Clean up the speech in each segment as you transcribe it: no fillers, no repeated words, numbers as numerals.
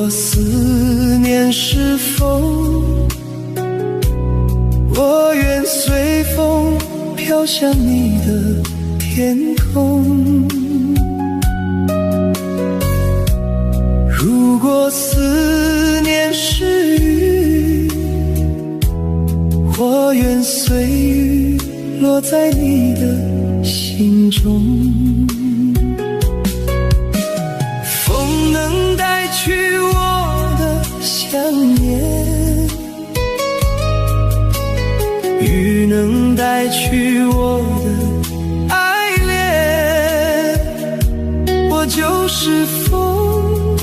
果思念是风，我愿随风飘向你的天空。如果思念是雨，我愿随雨落在你的心中。风能带去我的想念，雨能带去我的爱恋。我就是风，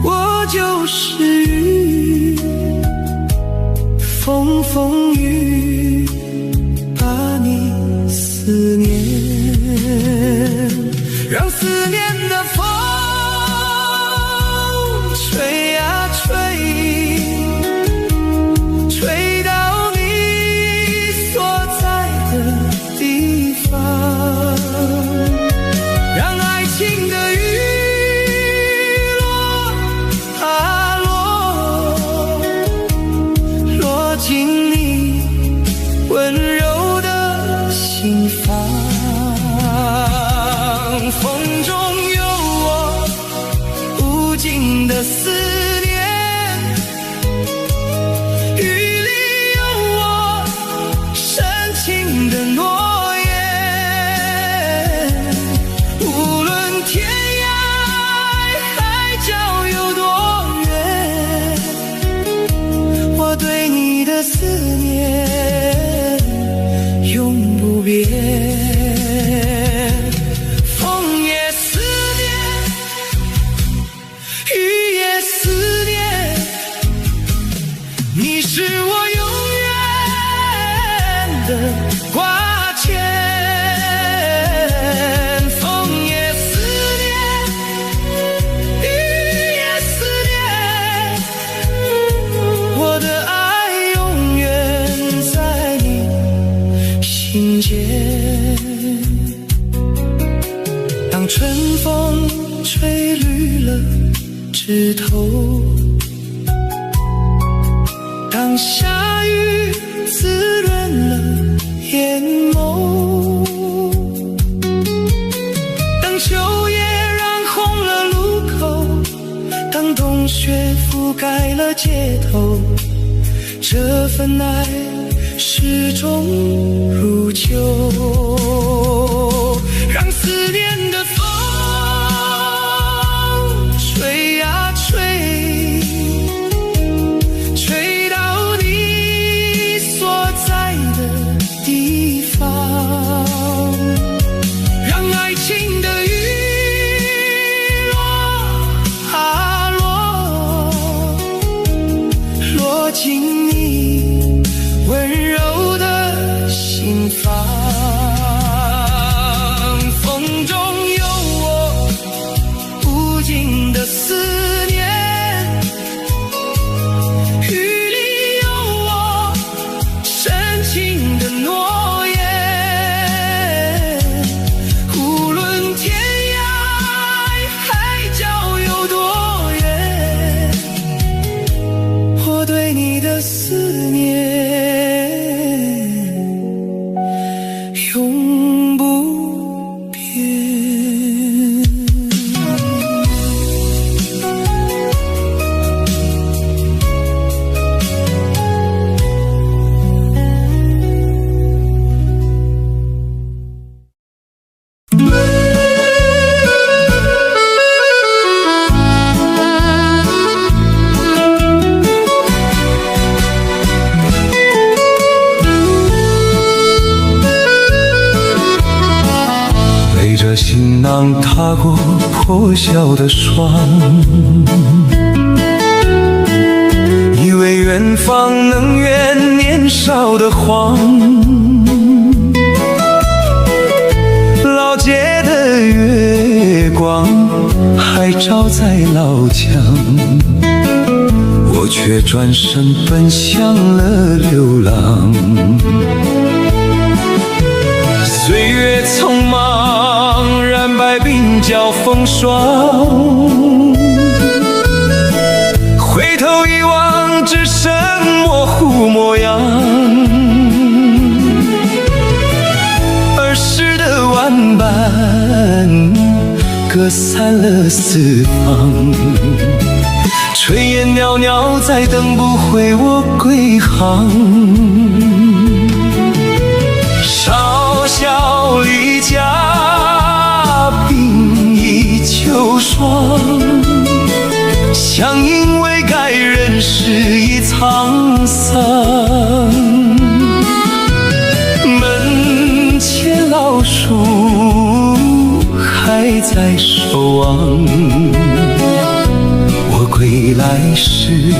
我就是雨，风风雨雨把你思念，让思念的风吹呀吹，吹到你所在的地方，让爱情的雨落啊落，落进你温柔的心房。风中有我无尽的思念，雨里有我深情的诺言。无论天涯海角有多远，我对你的思念永不变。是我永远的挂牵，风也思念，雨也思念，我的爱永远在你心间。当春风吹绿了枝头，当下雨滋润了眼眸，当秋叶染红了路口，当冬雪覆盖了街头，这份爱始终如旧。让思念的风吹呀吹，吹到你所在的地方，让爱情的雨落啊落，落进你温柔的心房。风中有我无尽的思念，的诺言。无论天涯海角有多远，我对你的思念永不变。行囊踏过破晓的霜，以为远方能圆年少的慌。老街的月光还照在老墙，我却转身奔向了流浪。岁月匆忙，染白鬓角风霜，歌散了四方，炊烟袅袅，再等不回我归航。少小离家，鬓依旧霜。想因为该人世已沧桑，门前老树还在守望。我归来时，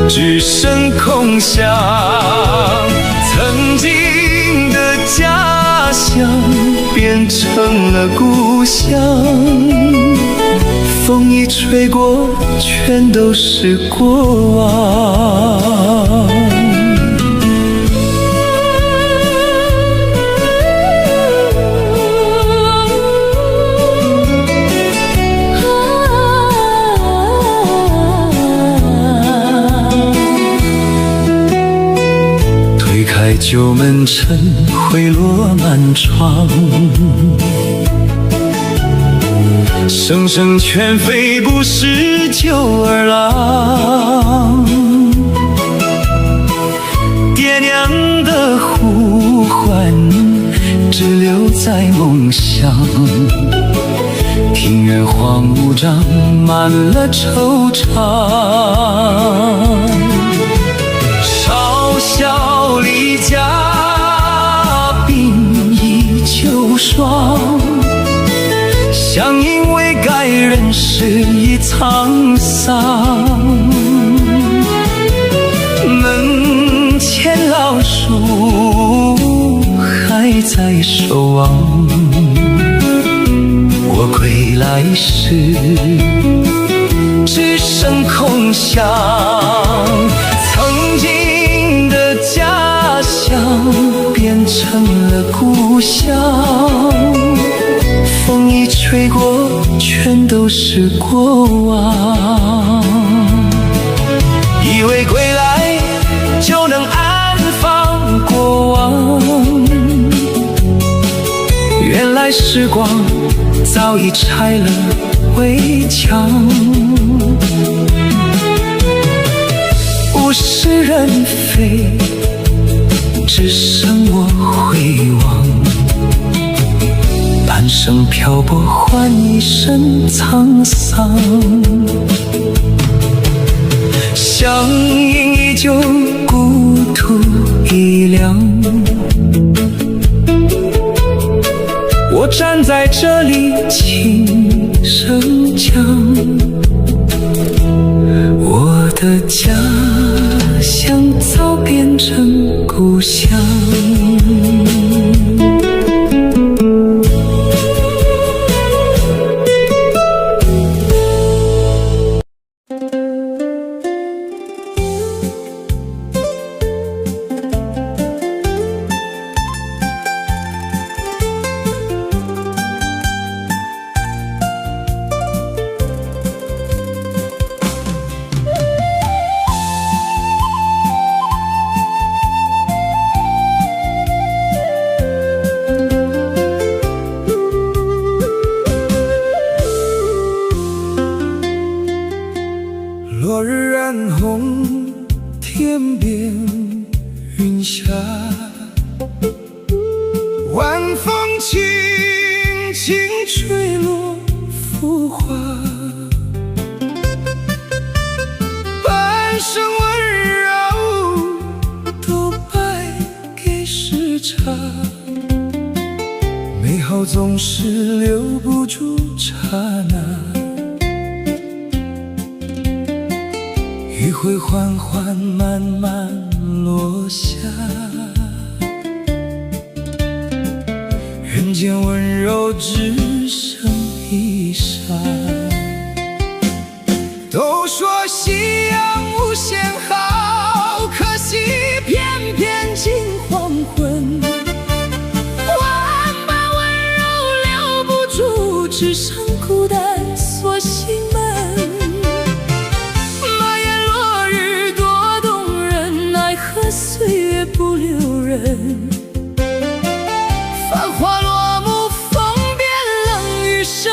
只剩空想。曾经的家乡变成了故乡，风一吹过，全都是过往。推开旧门，尘灰落满窗。声声犬吠，不是旧儿郎。爹娘的呼唤，只留在梦乡。庭院荒芜，长满了惆怅。少小离家，鬓依旧霜。想因为该人世已沧桑，门前老树还在守望。我归来时，只剩空想。曾经的家乡变成了故乡，风一吹过，全都是过往。以为归来就能安放过往，原来时光早已拆了围墙。物是人非，只剩我回望。半生漂泊，换一身沧桑。乡音依旧，故土已凉。我站在这里，轻声讲，我的家乡早变成故乡。落日染红天边云霞，晚风轻轻吹落浮华，半生温柔都败给时差，美好总是留不住刹那。余晖缓缓慢慢落下，人间温柔只剩一刹。都说夕阳无限好，可惜偏偏近黄昏。万般温柔留不住，只剩孤单锁心门。岁月不留人，繁华落幕，风变冷，余生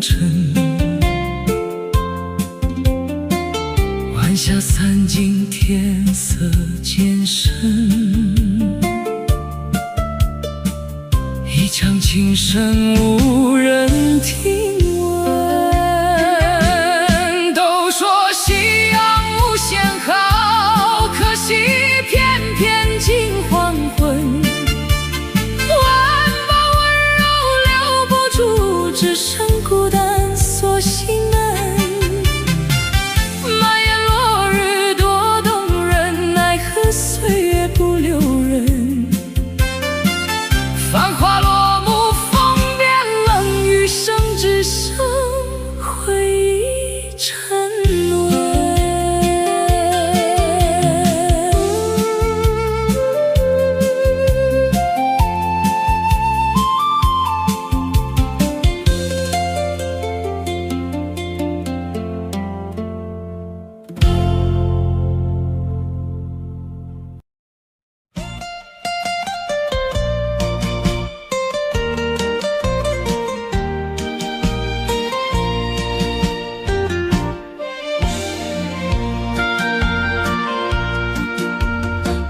晨，晚霞散尽，天色渐深，一腔情深无人听闻。都说夕阳无限好，可惜偏偏近黄昏。万般温柔留不住，只剩孤单锁心门。满眼落日多动人，奈何岁月不留人。繁华落幕，风变冷，余生只剩回忆沉沦。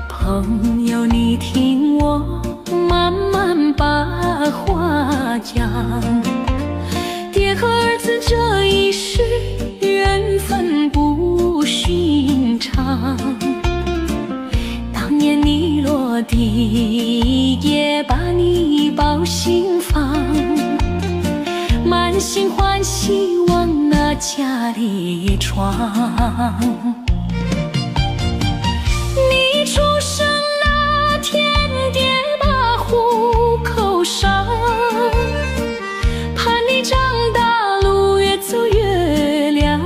朋友，你听我慢慢把话讲，爹和儿子这一世缘分不寻常。当年你落地，也把你抱心房，满心欢喜往那家里闯。你出生那天，爹把户口上，盼你长大路越走越亮。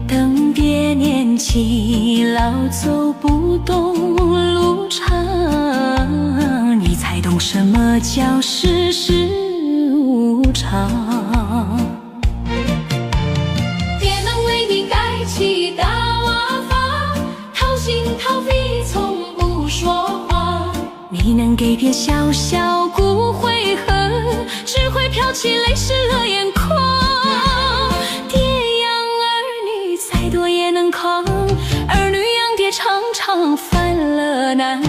等爹年纪老，走不动路长，你才懂什么叫世事无常。大瓦房，掏心掏肺从不说谎。你能给别小小骨灰盒，只会飘起泪湿了眼眶。爹养儿女再多也能扛，儿女养爹常常犯了难。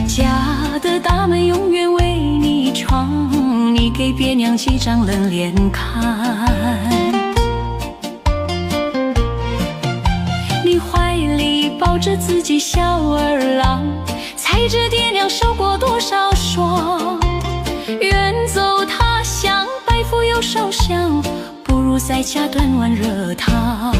家的大门永远为你闯，你给别娘几张冷脸看。你怀里抱着自己小儿郎，猜着爹娘受过多少霜。远走他乡，背负又烧香，不如在家端碗热汤。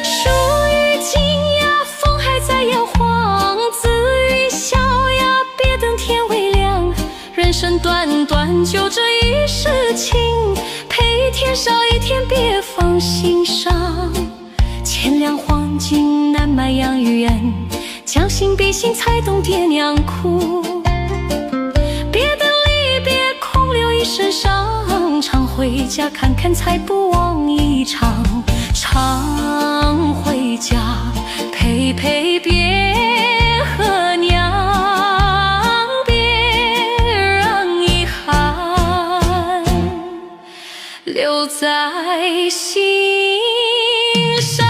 树欲静呀，风还在摇晃，子欲孝呀，别等天微亮。人生短短就这一世情，陪天少一天别放心上。千两黄金难买养育人，将心比心才懂爹娘苦。别等离别空留一身伤，常回家看看才不忘一场。常回家陪陪爹和娘，别让遗憾留在心上。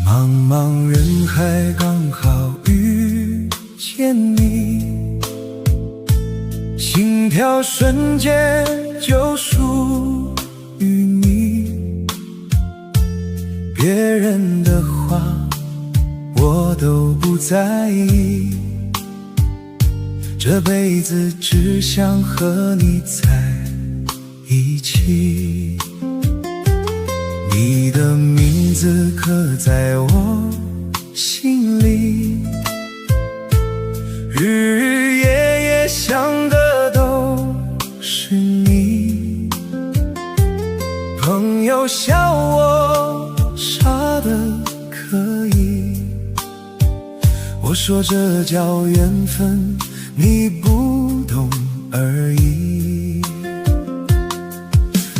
茫茫人海刚好遇见你，心跳瞬间就属于你。别人的话我都不在意，这辈子只想和你在一起。你的名字刻在我心里，日日夜夜想的都是你。朋友笑我傻得可以，我说这叫缘分，你不懂而已。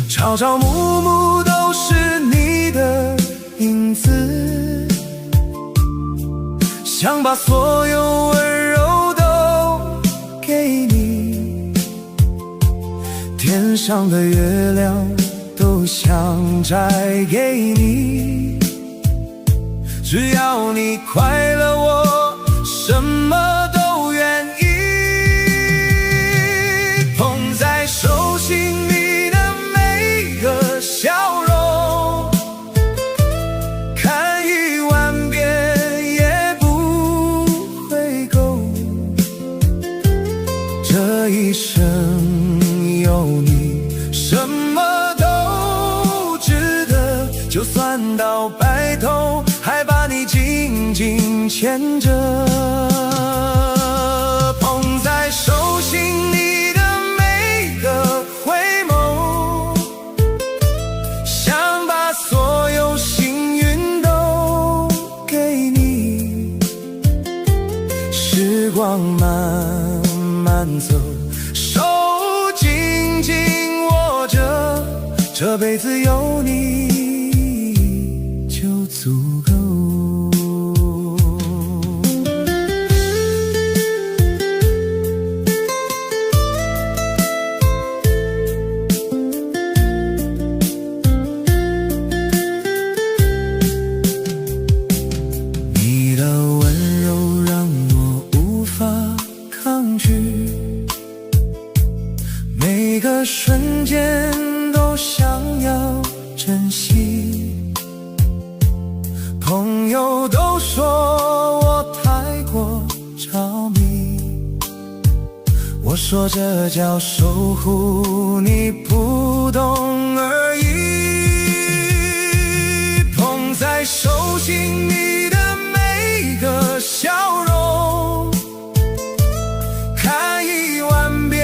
朝朝暮暮都是你的影子，想把所有温柔都给你，天上的月亮都想摘给你，只要你快乐，我什么都愿意。捧在手心里的每个笑容，看10000遍也不会够，这一生有你什么都值得，就算到白头还把你紧紧牵着。捧在手心里的每个回眸，想把所有幸运都给你，时光慢慢走，手紧紧握着，这辈子有你就足够。你的温柔让我无法抗拒，每个瞬间都想要珍惜。朋友都说我太过着迷，我说这叫守护，你不懂而已。捧在手心里的每个笑容，看10000遍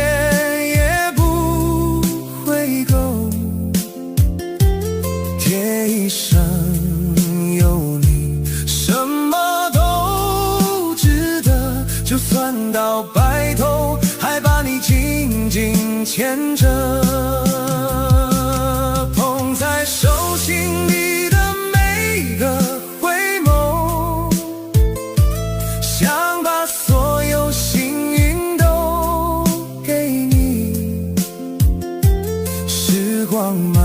也不会够，贴一生有你什么都值得，就算到白头还把你紧紧牵着。捧在手心里的每个回眸，想把所有幸运都给你，时光慢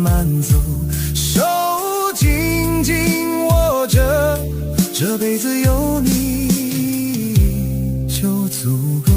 慢走，手紧紧握着，这辈子有你就足够。